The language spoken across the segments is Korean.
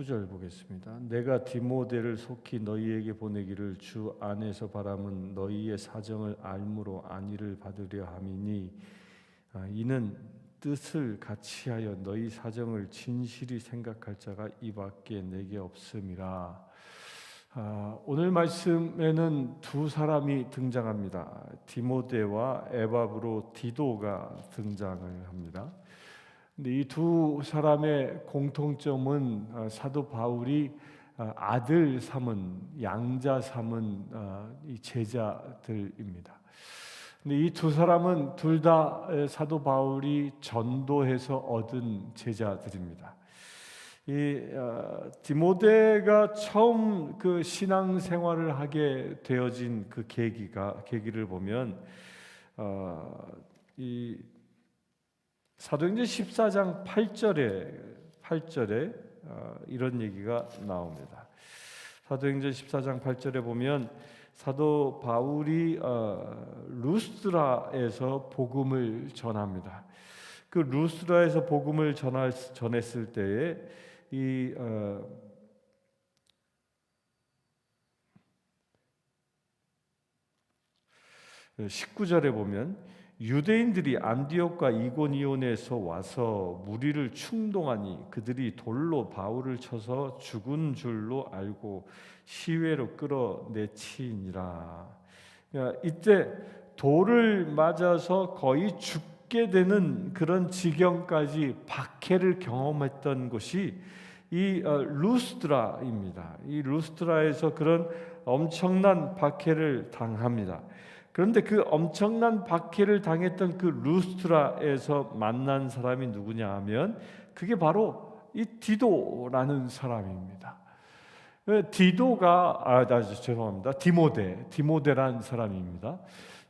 19절 보겠습니다. 내가 디모데를 속히 너희에게 보내기를 주 안에서 바람은 너희의 사정을 알므로 안위를 받으려 함이니 이는 뜻을 같이하여 너희 사정을 진실히 생각할 자가 이밖에 내게 없음이라. 오늘 말씀에는 두 사람이 등장합니다. 디모데와 에바브로 디도가 등장을 합니다. 근데 이 두 사람의 공통점은 사도 바울이 아들 삼은, 양자 삼은 이 제자들입니다. 근데 이 두 사람은 둘 다 사도 바울이 전도해서 얻은 제자들입니다. 이 디모데가 처음 그 신앙 생활을 하게 되어진 그 계기를 보면 이 사도행전 14장 8절에 이런 얘기가 나옵니다. 사도행전 14장 8절에 보면 사도 바울이 루스드라에서 복음을 전합니다. 그 루스드라에서 복음을 전했을 때에 이 19절에 보면 유대인들이 안디옥과 이고니온에서 와서 무리를 충동하니 그들이 돌로 바울을 쳐서 죽은 줄로 알고 시외로 끌어내치니라. 이때 돌을 맞아서 거의 죽게 되는 그런 지경까지 박해를 경험했던 곳이 이 루스드라입니다. 이 루스드라에서 그런 엄청난 박해를 당합니다. 그런데 그 엄청난 박해를 당했던 그 루스드라에서 만난 사람이 누구냐 하면 그게 바로 이 디도라는 사람입니다. 디모데라는 사람입니다.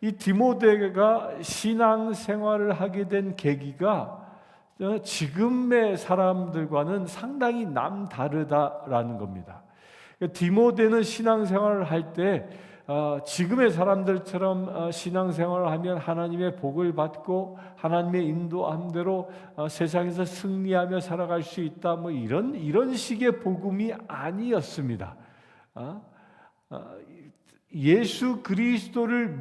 이 디모데가 신앙 생활을 하게 된 계기가 지금의 사람들과는 상당히 남다르다라는 겁니다. 디모데는 신앙 생활을 할 때 지금의 사람들처럼 신앙생활을 하면 하나님의 복을 받고 하나님의 인도함대로 세상에서 승리하며 살아갈 수 있다, 뭐 이런 식의 복음이 아니었습니다. 예수 그리스도를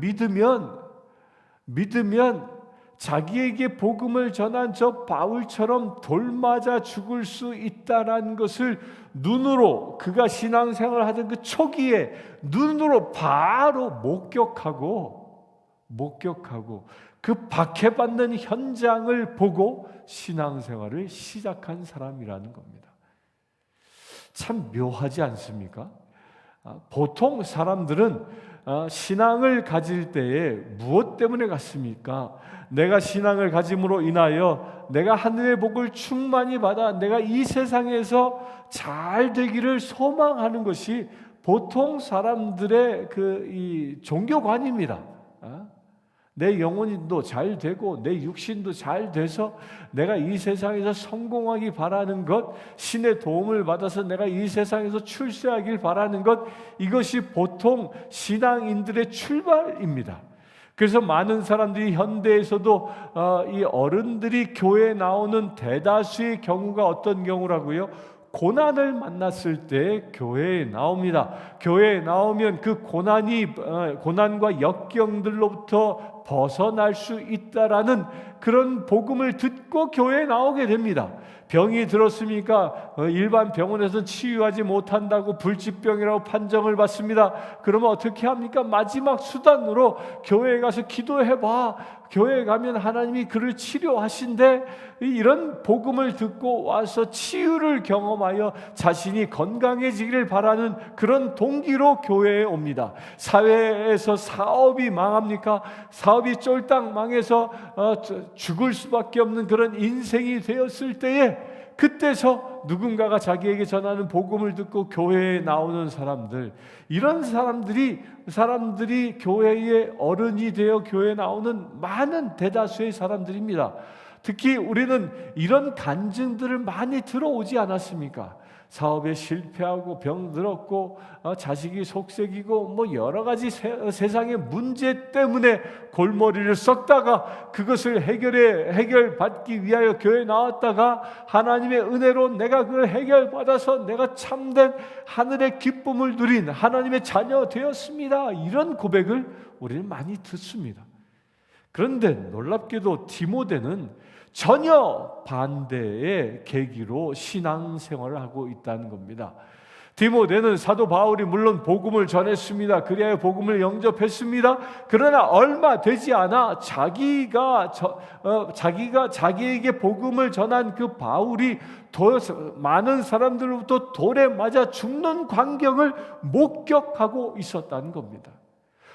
믿으면 자기에게 복음을 전한 저 바울처럼 돌 맞아 죽을 수 있다라는 것을 눈으로, 그가 신앙생활을 하던 그 초기에 눈으로 바로 목격하고 그 박해받는 현장을 보고 신앙생활을 시작한 사람이라는 겁니다. 참 묘하지 않습니까? 보통 사람들은 신앙을 가질 때에 무엇 때문에 갔습니까? 내가 신앙을 가짐으로 인하여 내가 하늘의 복을 충만히 받아 내가 이 세상에서 잘 되기를 소망하는 것이 보통 사람들의 이 종교관입니다. 내 영혼도 잘 되고 내 육신도 잘 돼서 내가 이 세상에서 성공하기 바라는 것, 신의 도움을 받아서 내가 이 세상에서 출세하길 바라는 것, 이것이 보통 신앙인들의 출발입니다. 그래서 많은 사람들이 현대에서도 이 어른들이 교회에 나오는 대다수의 경우가 어떤 경우라고요? 고난을 만났을 때 교회에 나옵니다. 교회에 나오면 그 고난과 역경들로부터 벗어날 수 있다라는 그런 복음을 듣고 교회에 나오게 됩니다. 병이 들었으니까 일반 병원에서는 치유하지 못한다고 불치병이라고 판정을 받습니다. 그러면 어떻게 합니까? 마지막 수단으로 교회에 가서 기도해봐. 교회에 가면 하나님이 그를 치료하신대. 이런 복음을 듣고 와서 치유를 경험하여 자신이 건강해지기를 바라는 그런 동기로 교회에 옵니다. 사회에서 사업이 망합니까? 사업이 쫄딱 망해서 죽을 수밖에 없는 그런 인생이 되었을 때에 그때서 누군가가 자기에게 전하는 복음을 듣고 교회에 나오는 사람들, 이런 사람들이 교회의 어른이 되어 교회에 나오는 많은 대다수의 사람들입니다. 특히 우리는 이런 간증들을 많이 들어오지 않았습니까? 사업에 실패하고 병들었고 자식이 속색이고 뭐 여러 가지 세상의 문제 때문에 골머리를 썩다가 그것을 해결받기 위하여 교회에 나왔다가 하나님의 은혜로 내가 그걸 해결받아서 내가 참된 하늘의 기쁨을 누린 하나님의 자녀 되었습니다. 이런 고백을 우리는 많이 듣습니다. 그런데 놀랍게도 디모데는 전혀 반대의 계기로 신앙생활을 하고 있다는 겁니다. 디모데는 사도 바울이 물론 복음을 전했습니다. 그리하여 복음을 영접했습니다. 그러나 얼마 되지 않아 자기가 자기에게 복음을 전한 그 바울이 더 많은 사람들로부터 돌에 맞아 죽는 광경을 목격하고 있었다는 겁니다.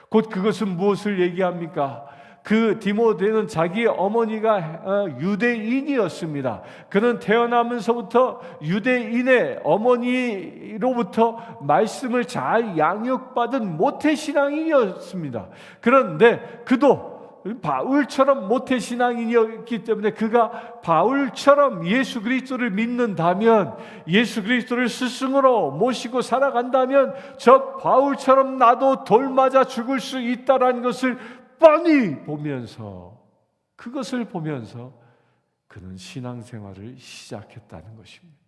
곧 그것은 무엇을 얘기합니까? 그 디모데는 자기 어머니가 유대인이었습니다. 그는 태어나면서부터 유대인의 어머니로부터 말씀을 잘 양육받은 모태신앙인이었습니다. 그런데 그도 바울처럼 모태신앙인이었기 때문에 그가 바울처럼 예수 그리스도를 믿는다면, 예수 그리스도를 스승으로 모시고 살아간다면 저 바울처럼 나도 돌 맞아 죽을 수 있다라는 것을 뻔히 보면서, 그것을 보면서 그는 신앙생활을 시작했다는 것입니다.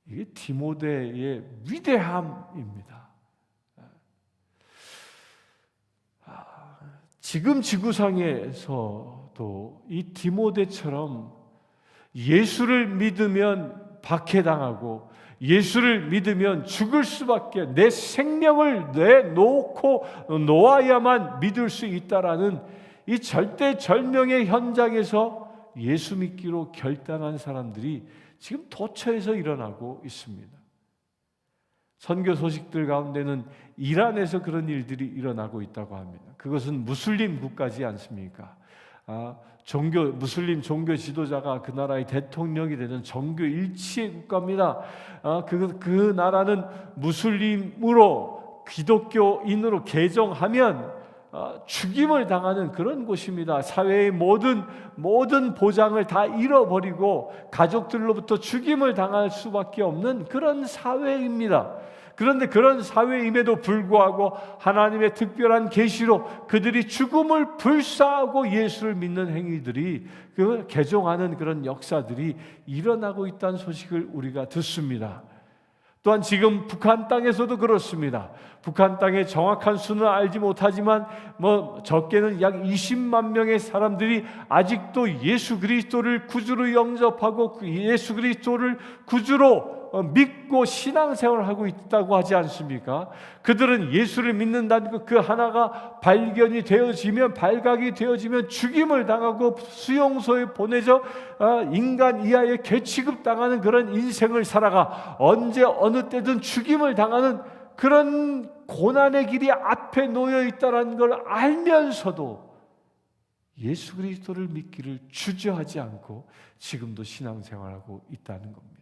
이게 디모데의 위대함입니다. 지금 지구상에서도 이 디모데처럼 예수를 믿으면 박해당하고 예수를 믿으면 죽을 수밖에, 내 생명을 내놓고 놓아야만 믿을 수 있다라는 이 절대절명의 현장에서 예수 믿기로 결단한 사람들이 지금 도처에서 일어나고 있습니다. 선교 소식들 가운데는 이란에서 그런 일들이 일어나고 있다고 합니다. 그것은 무슬림 국가지 않습니까? 무슬림 종교 지도자가 그 나라의 대통령이 되는 종교 일치의 국가입니다. 그 나라는 무슬림으로 기독교인으로 개종하면 죽임을 당하는 그런 곳입니다. 사회의 모든 보장을 다 잃어버리고 가족들로부터 죽임을 당할 수밖에 없는 그런 사회입니다. 그런데 그런 사회임에도 불구하고 하나님의 특별한 계시로 그들이 죽음을 불사하고 예수를 믿는 행위들이, 그 개종하는 그런 역사들이 일어나고 있다는 소식을 우리가 듣습니다. 또한 지금 북한 땅에서도 그렇습니다. 북한 땅의 정확한 수는 알지 못하지만 적게는 약 20만 명의 사람들이 아직도 예수 그리스도를 구주로 영접하고 예수 그리스도를 구주로 믿고 신앙생활을 하고 있다고 하지 않습니까? 그들은 예수를 믿는다는 그 하나가 발각이 되어지면 죽임을 당하고 수용소에 보내져 인간 이하의 괴취급당하는 그런 인생을 살아가 언제 어느 때든 죽임을 당하는 그런 고난의 길이 앞에 놓여 있다는 걸 알면서도 예수 그리스도를 믿기를 주저하지 않고 지금도 신앙생활하고 있다는 겁니다.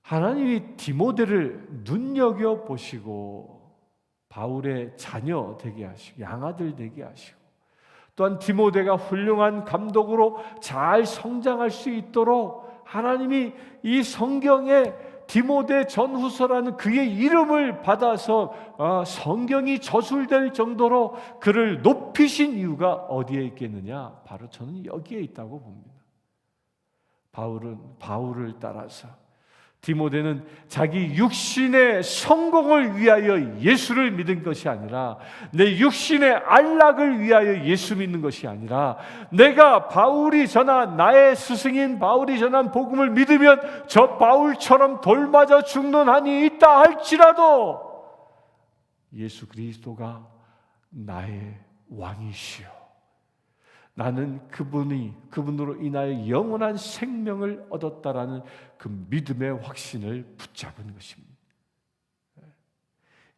하나님이 디모데를 눈여겨보시고 바울의 자녀 되게 하시고 양아들 되게 하시고, 또한 디모데가 훌륭한 감독으로 잘 성장할 수 있도록 하나님이 이 성경에 디모데 전후서라는 그의 이름을 받아서 성경이 저술될 정도로 그를 높이신 이유가 어디에 있겠느냐? 바로 저는 여기에 있다고 봅니다. 바울을 따라서 디모데는 자기 육신의 성공을 위하여 예수를 믿은 것이 아니라, 내 육신의 안락을 위하여 예수 믿는 것이 아니라, 내가 나의 스승인 바울이 전한 복음을 믿으면 저 바울처럼 돌맞아 죽는 한이 있다 할지라도 예수 그리스도가 나의 왕이시여, 나는 그분으로 인하여 영원한 생명을 얻었다라는 그 믿음의 확신을 붙잡은 것입니다.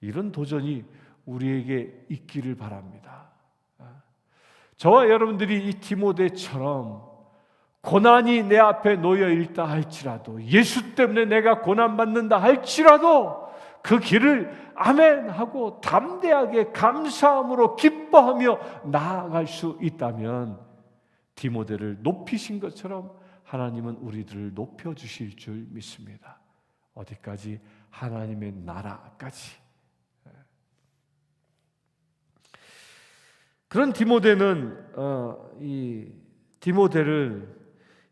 이런 도전이 우리에게 있기를 바랍니다. 저와 여러분들이 이 디모데처럼 고난이 내 앞에 놓여 있다 할지라도, 예수 때문에 내가 고난받는다 할지라도 그 길을 아멘 하고 담대하게 감사함으로 기뻐하며 나아갈 수 있다면 디모데를 높이신 것처럼 하나님은 우리들을 높여주실 줄 믿습니다. 어디까지? 하나님의 나라까지. 그런 디모데는 이 디모데를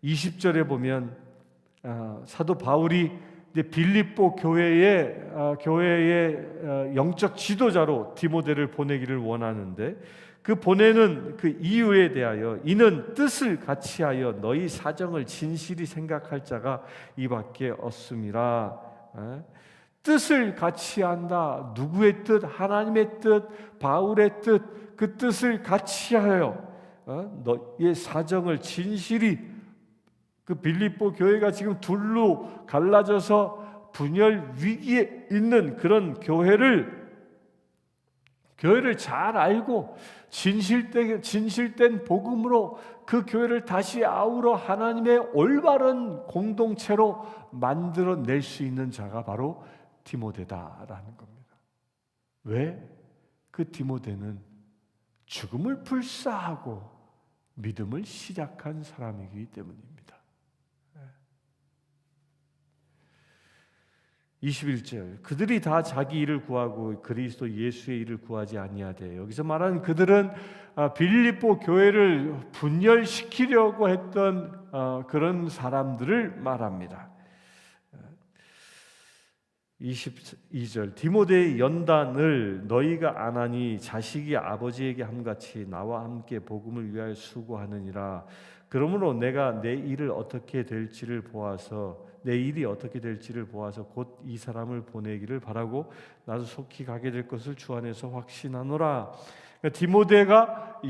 20절에 보면 사도 바울이 빌립보 교회의 영적 지도자로 디모데를 보내기를 원하는데, 그 보내는 그 이유에 대하여 이는 뜻을 같이하여 너희 사정을 진실히 생각할 자가 이밖에 없음이라. 뜻을 같이한다. 누구의 뜻? 하나님의 뜻, 바울의 뜻. 그 뜻을 같이하여 너의 사정을 진실히, 그 빌립보 교회가 지금 둘로 갈라져서 분열 위기에 있는 그런 교회를 잘 알고 진실된 복음으로 그 교회를 다시 아우러 하나님의 올바른 공동체로 만들어낼 수 있는 자가 바로 디모데다라는 겁니다. 왜? 그 디모데는 죽음을 불사하고 믿음을 시작한 사람이기 때문입니다. 21절, 그들이 다 자기 일을 구하고 그리스도 예수의 일을 구하지 아니하되, 여기서 말하는 그들은 빌립보 교회를 분열시키려고 했던 그런 사람들을 말합니다. 22절, 디모데의 연단을 너희가 안 하니 자식이 아버지에게 함같이 나와 함께 복음을 위하여 수고하느니라. 그러므로 내가 내 일이 어떻게 될지를 보아서 곧 이 사람을 보내기를 바라고 나도 속히 가게 될 것을 주 안에서 확신하노라. 그러니까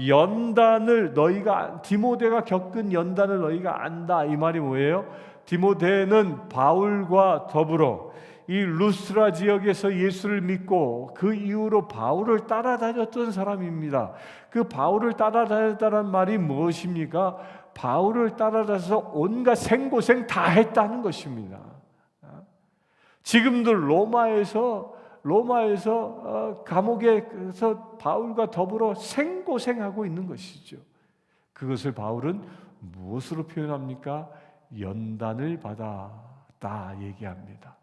디모데가 겪은 연단을 너희가 안다, 이 말이 뭐예요? 디모데는 바울과 더불어 이 루스드라 지역에서 예수를 믿고 그 이후로 바울을 따라다녔던 사람입니다. 그 바울을 따라다녔다는 말이 무엇입니까? 바울을 따라다녀서 온갖 생고생 다 했다는 것입니다. 지금도 로마에서 감옥에서 바울과 더불어 생고생하고 있는 것이죠. 그것을 바울은 무엇으로 표현합니까? 연단을 받았다 얘기합니다.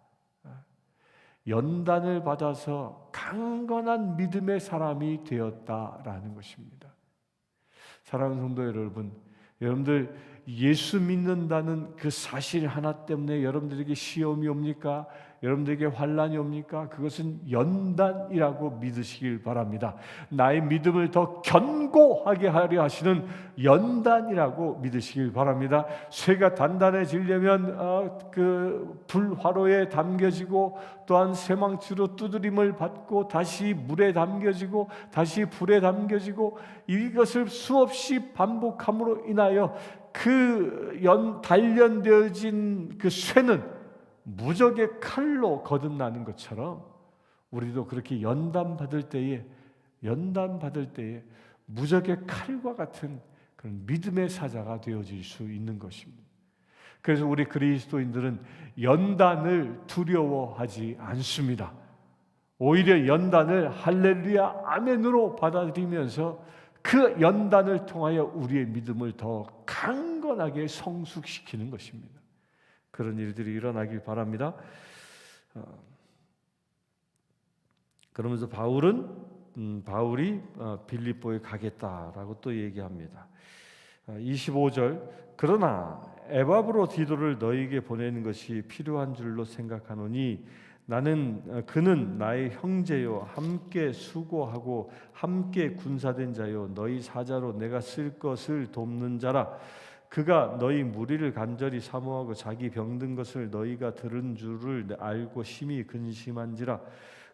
연단을 받아서 강건한 믿음의 사람이 되었다라는 것입니다. 사랑하는 성도 여러분, 여러분들 예수 믿는다는 그 사실 하나 때문에 여러분들에게 시험이 옵니까? 여러분들에게 환난이 옵니까? 그것은 연단이라고 믿으시길 바랍니다. 나의 믿음을 더 견고하게 하려 하시는 연단이라고 믿으시길 바랍니다. 쇠가 단단해지려면 그 불화로에 담겨지고, 또한 쇠망치로 두드림을 받고 다시 물에 담겨지고 다시 불에 담겨지고, 이것을 수없이 반복함으로 인하여 그 단련되어진 그 쇠는 무적의 칼로 거듭나는 것처럼, 우리도 그렇게 연단 받을 때에 무적의 칼과 같은 그런 믿음의 사자가 되어질 수 있는 것입니다. 그래서 우리 그리스도인들은 연단을 두려워하지 않습니다. 오히려 연단을 할렐루야 아멘으로 받아들이면서 그 연단을 통하여 우리의 믿음을 더 강건하게 성숙시키는 것입니다. 그런 일들이 일어나길 바랍니다. 그러면서 바울이 빌립보에 가겠다라고 또 얘기합니다. 25절, 그러나 에바브로 디도를 너희에게 보내는 것이 필요한 줄로 생각하노니 그는 나의 형제요 함께 수고하고 함께 군사된 자요 너희 사자로 내가 쓸 것을 돕는 자라. 그가 너희 무리를 간절히 사모하고 자기 병든 것을 너희가 들은 줄을 알고 심히 근심한지라.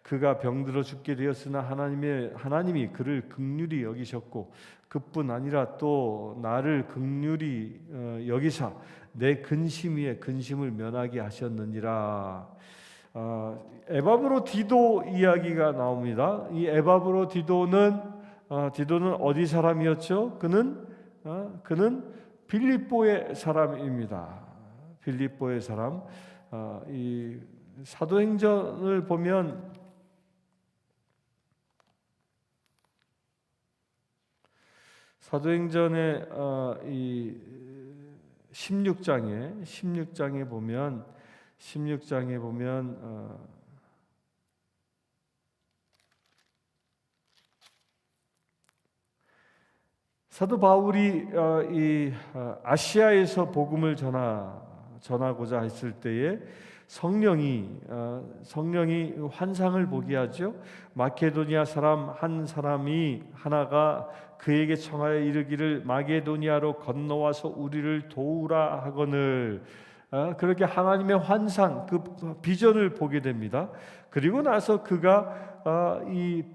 그가 병들어 죽게 되었으나 하나님이 그를 긍휼히 여기셨고, 그뿐 아니라 또 나를 긍휼히 여기사 내 근심 위에 근심을 면하게 하셨느니라. 에바브로 디도 이야기가 나옵니다. 이 에바브로 디도는 어디 사람이었죠? 그는 빌립보의 사람입니다. 빌립보의 사람. 이 사도행전을 보면 사도행전에 이 16장에 보면 사도 바울이 아시아에서 복음을 전하고자 했을 때에 성령이 환상을 보게 하죠. 마케도니아 사람 한 사람이 하나가 그에게 청하여 이르기를 마게도니아로 건너와서 우리를 도우라 하거늘. 그렇게 하나님의 환상, 그 비전을 보게 됩니다. 그리고 나서 그가 이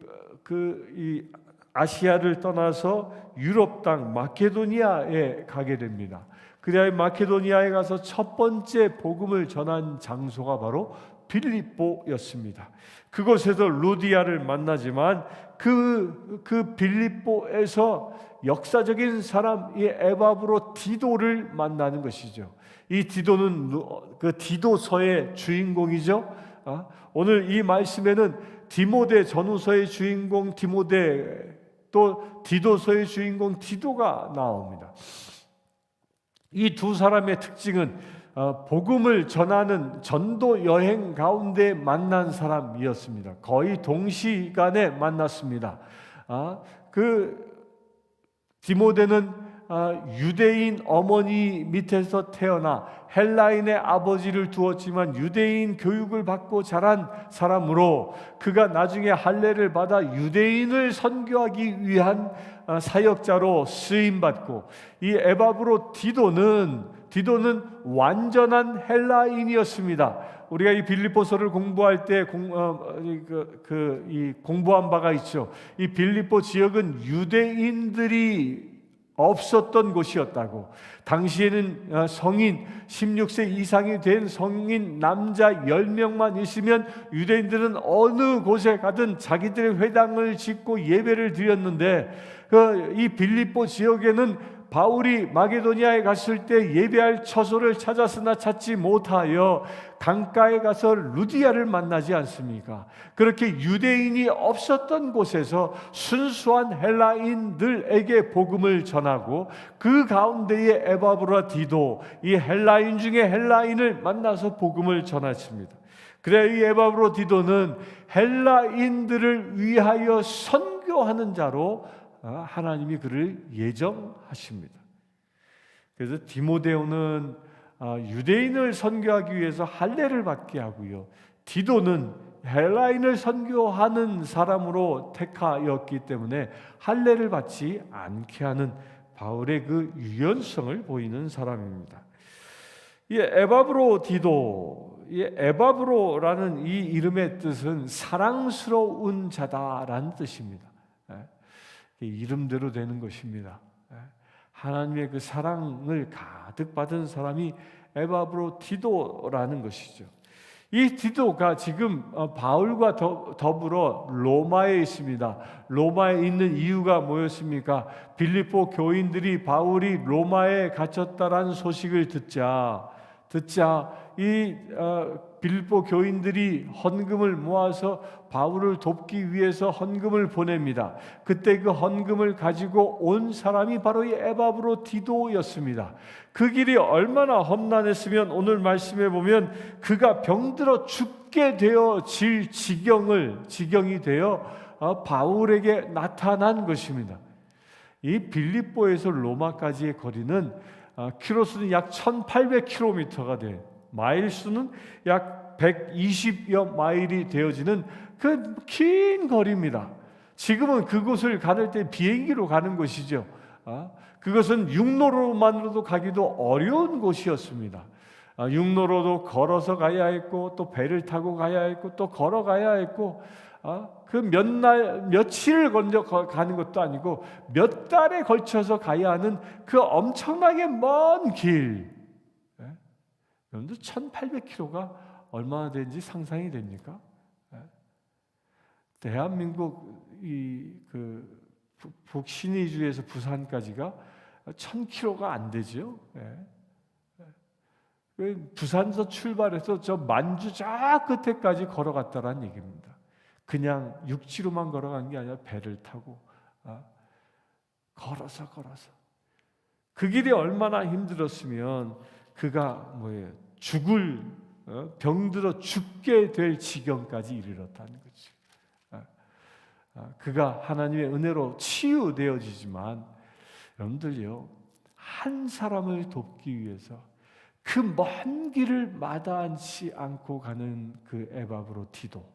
아시아를 떠나서 유럽 땅 마케도니아에 가게 됩니다. 그래야 마케도니아에 가서 첫 번째 복음을 전한 장소가 바로 빌립보였습니다. 그곳에서 루디아를 만나지만 그 빌립보에서 역사적인 사람 이 에바브로 디도를 만나는 것이죠. 이 디도는 그 디도서의 주인공이죠. 오늘 이 말씀에는 디모데 전후서의 주인공 디모데, 또 디도서의 주인공 디도가 나옵니다. 이 두 사람의 특징은 복음을 전하는 전도 여행 가운데 만난 사람이었습니다. 거의 동시간에 만났습니다. 디모데는 유대인 어머니 밑에서 태어나 헬라인의 아버지를 두었지만 유대인 교육을 받고 자란 사람으로 그가 나중에 할례를 받아 유대인을 선교하기 위한 사역자로 쓰임받고, 이 에바브로 디도는 완전한 헬라인이었습니다. 우리가 이 빌립보서를 공부할 때 공부한 바가 있죠. 이 빌립보 지역은 유대인들이 없었던 곳이었다고. 당시에는 성인 16세 이상이 된 성인 남자 10명만 있으면 유대인들은 어느 곳에 가든 자기들의 회당을 짓고 예배를 드렸는데, 이 빌립보 지역에는 바울이 마게도니아에 갔을 때 예배할 처소를 찾았으나 찾지 못하여 강가에 가서 루디아를 만나지 않습니까? 그렇게 유대인이 없었던 곳에서 순수한 헬라인들에게 복음을 전하고, 그 가운데에 에바브라 디도, 이 헬라인 중에 헬라인을 만나서 복음을 전하십니다. 그래 이 에바브로 디도는 헬라인들을 위하여 선교하는 자로 하나님이 그를 예정하십니다. 그래서 디모데오는 유대인을 선교하기 위해서 할례를 받게 하고요, 디도는 헬라인을 선교하는 사람으로 택하였기 때문에 할례를 받지 않게 하는 바울의 그 유연성을 보이는 사람입니다. 이 에바브로 디도, 이 에바브로라는 이 이름의 뜻은 사랑스러운 자다라는 뜻입니다. 이름대로 되는 것입니다. 하나님의 그 사랑을 가득 받은 사람이 에바브로 디도라는 것이죠. 이 디도가 지금 바울과 더불어 로마에 있습니다. 로마에 있는 이유가 뭐였습니까? 빌립보 교인들이 바울이 로마에 갇혔다라는 소식을 듣자 이 빌립보 교인들이 헌금을 모아서 바울을 돕기 위해서 헌금을 보냅니다. 그때 그 헌금을 가지고 온 사람이 바로 이 에바브로 디도였습니다. 그 길이 얼마나 험난했으면 오늘 말씀에 보면 그가 병들어 죽게 되어질 지경이 되어 바울에게 나타난 것입니다. 이 빌립보에서 로마까지의 거리는 키로수는 약 1800km가 돼요. 마일 수는 약 120여 마일이 되어지는 그 긴 거리입니다. 지금은 그곳을 가는 때 비행기로 가는 것이죠. 그것은 육로로만으로도 가기도 어려운 곳이었습니다. 육로로도 걸어서 가야 했고, 또 배를 타고 가야 했고, 또 걸어가야 했고, 그 며칠을 건져 가는 것도 아니고 몇 달에 걸쳐서 가야 하는 그 엄청나게 먼 길. 여러분들 1800km가 얼마나 되는지 상상이 됩니까? 대한민국 북신의주에서 부산까지가 1000km가 안 되죠. 부산에서 출발해서 저 만주 저 끝에까지 걸어갔다라는 얘기입니다. 그냥 육지로만 걸어간 게 아니라 배를 타고 걸어서 그 길이 얼마나 힘들었으면 그가 병들어 죽게 될 지경까지 이르렀다는 거죠. 그가 하나님의 은혜로 치유되어지지만 여러분들요, 한 사람을 돕기 위해서 그 먼 길을 마다하지 않고 가는 그 에바브로 디도,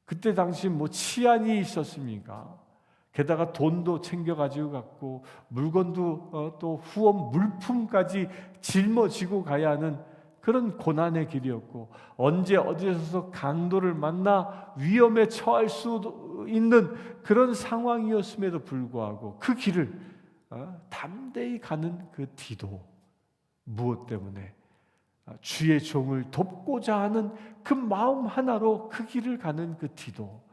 그때 당시 치안이 있었습니까? 게다가 돈도 챙겨가지고 갔고 물건도 또 후원 물품까지 짊어지고 가야 하는 그런 고난의 길이었고, 언제 어디서 강도를 만나 위험에 처할 수도 있는 그런 상황이었음에도 불구하고 그 길을 담대히 가는 그 디도, 무엇 때문에? 주의 종을 돕고자 하는 그 마음 하나로 그 길을 가는 그 디도,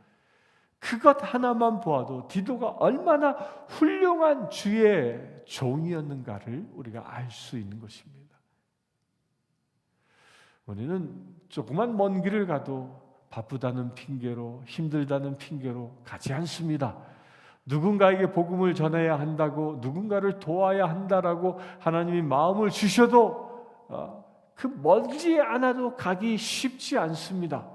그것 하나만 보아도 디도가 얼마나 훌륭한 주의 종이었는가를 우리가 알 수 있는 것입니다. 우리는 조그만 먼 길을 가도 바쁘다는 핑계로, 힘들다는 핑계로 가지 않습니다. 누군가에게 복음을 전해야 한다고, 누군가를 도와야 한다라고 하나님이 마음을 주셔도 그 멀지 않아도 가기 쉽지 않습니다.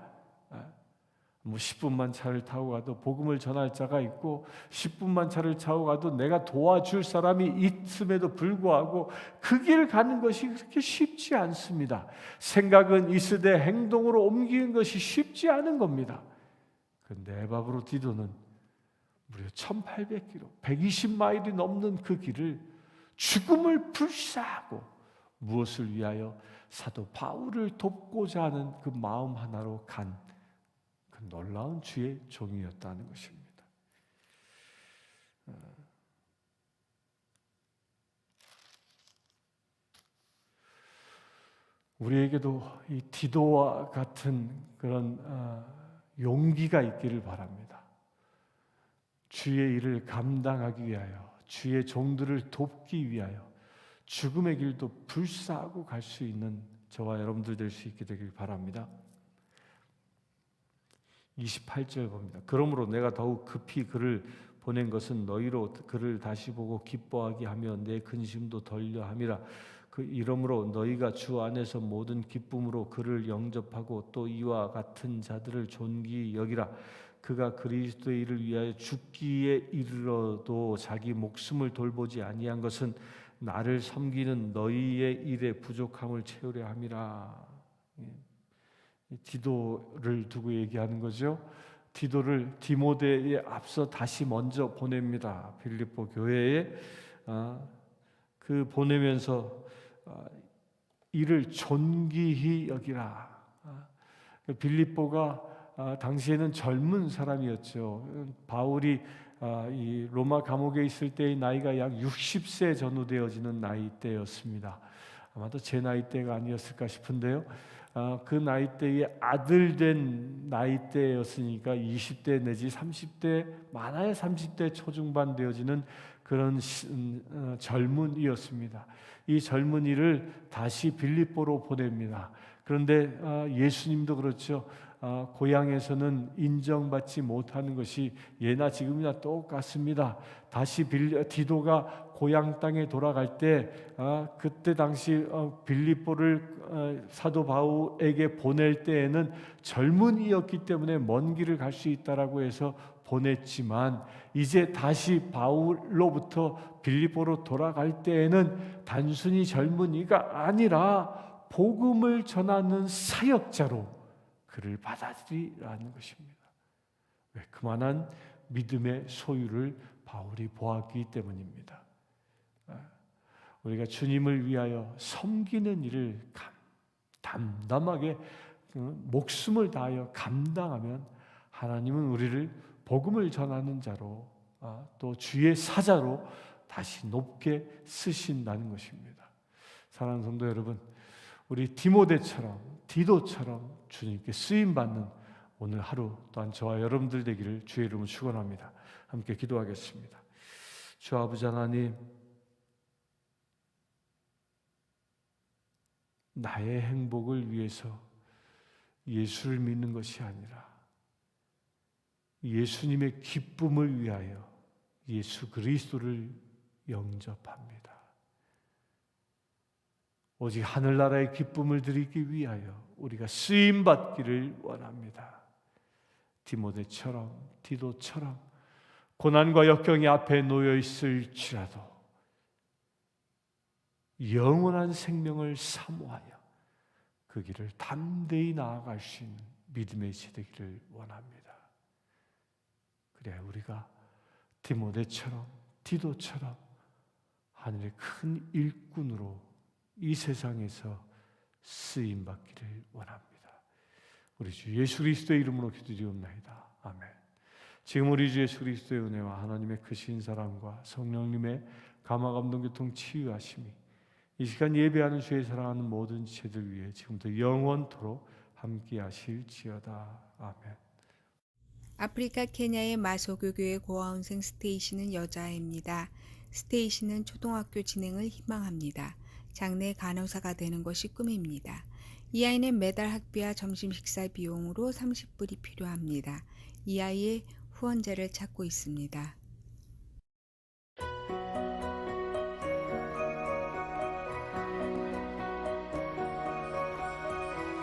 10분만 차를 타고 가도 복음을 전할 자가 있고, 10분만 차를 타고 가도 내가 도와줄 사람이 있음에도 불구하고 그 길 가는 것이 그렇게 쉽지 않습니다. 생각은 있으되 행동으로 옮기는 것이 쉽지 않은 겁니다. 그런데 에바브로 디도는 무려 1800km, 120마일이 넘는 그 길을 죽음을 불사하고 무엇을 위하여? 사도 바울을 돕고자 하는 그 마음 하나로 간 그 놀라운 주의 종이었다는 것입니다. 우리에게도 이 디도와 같은 그런 용기가 있기를 바랍니다. 주의 일을 감당하기 위하여, 주의 종들을 돕기 위하여 죽음의 길도 불사하고 갈 수 있는 저와 여러분들 될 수 있게 되길 바랍니다. 28절 봅니다. 그러므로 내가 더욱 급히 그를 보낸 것은 너희로 그를 다시 보고 기뻐하게 하며 내 근심도 덜려 함이라. 이러므로 너희가 주 안에서 모든 기쁨으로 그를 영접하고 또 이와 같은 자들을 존귀히 여기라. 그가 그리스도의 일을 위하여 죽기에 이르러도 자기 목숨을 돌보지 아니한 것은 나를 섬기는 너희의 일에 부족함을 채우려 함이라. 디도를 두고 얘기하는 거죠. 디도를 디모데에 앞서 다시 먼저 보냅니다. 빌립보 교회에 그 보내면서 이를 존귀히 여기라. 빌립보가 당시에는 젊은 사람이었죠. 바울이 이 로마 감옥에 있을 때의 나이가 약 60세 전후되어지는 나이대였습니다. 아마도 제 나이대가 아니었을까 싶은데요. 그 나이대의 아들 된 나이대였으니까 20대 내지 30대, 많아야 30대 초중반 되어지는 그런 젊은이였습니다. 이 젊은이를 다시 빌립보로 보냅니다. 그런데 예수님도 그렇죠. 고향에서는 인정받지 못하는 것이 예나 지금이나 똑같습니다. 다시 디도가 고향 땅에 돌아갈 때 그때 당시 빌립보를 사도 바울에게 보낼 때에는 젊은이였기 때문에 먼 길을 갈 수 있다라고 해서 보냈지만, 이제 다시 바울로부터 빌립보로 돌아갈 때에는 단순히 젊은이가 아니라 복음을 전하는 사역자로 그를 받아들이라는 것입니다. 왜? 그만한 믿음의 소유를 바울이 보았기 때문입니다. 우리가 주님을 위하여 섬기는 일을 담담하게 목숨을 다하여 감당하면 하나님은 우리를 복음을 전하는 자로, 또 주의 사자로 다시 높게 쓰신다는 것입니다. 사랑하는 성도 여러분, 우리 디도처럼 주님께 쓰임받는 오늘 하루 또한 저와 여러분들 되기를 주의 이름으로 축원합니다. 함께 기도하겠습니다. 주 아버지 하나님, 나의 행복을 위해서 예수를 믿는 것이 아니라 예수님의 기쁨을 위하여 예수 그리스도를 영접합니다. 오직 하늘나라의 기쁨을 드리기 위하여 우리가 쓰임받기를 원합니다. 디모데처럼, 디도처럼 고난과 역경이 앞에 놓여 있을지라도 영원한 생명을 사모하여 그 길을 담대히 나아갈 수 있는 믿음의 시대기를 원합니다. 그래야 우리가 디모데처럼, 디도처럼 하늘의 큰 일꾼으로 이 세상에서 쓰임받기를 원합니다. 우리 주 예수 그리스도의 이름으로 기도드리옵나이다. 아멘. 지금 우리 주 예수 그리스도의 은혜와 하나님의 크신 사랑과 성령님의 감화감동 교통 치유하심이 이 시간 예배하는 주의 사랑하는 모든 지체들 위해 지금부터 영원토록 함께 하실지어다. 아멘. 아프리카 케냐의 마소교교의 고아원생 스테이시는 여자아이입니다. 스테이시는 초등학교 진행을 희망합니다. 장래 간호사가 되는 것이 꿈입니다. 이 아이는 매달 학비와 점심 식사 비용으로 30불이 필요합니다. 이 아이의 후원자를 찾고 있습니다.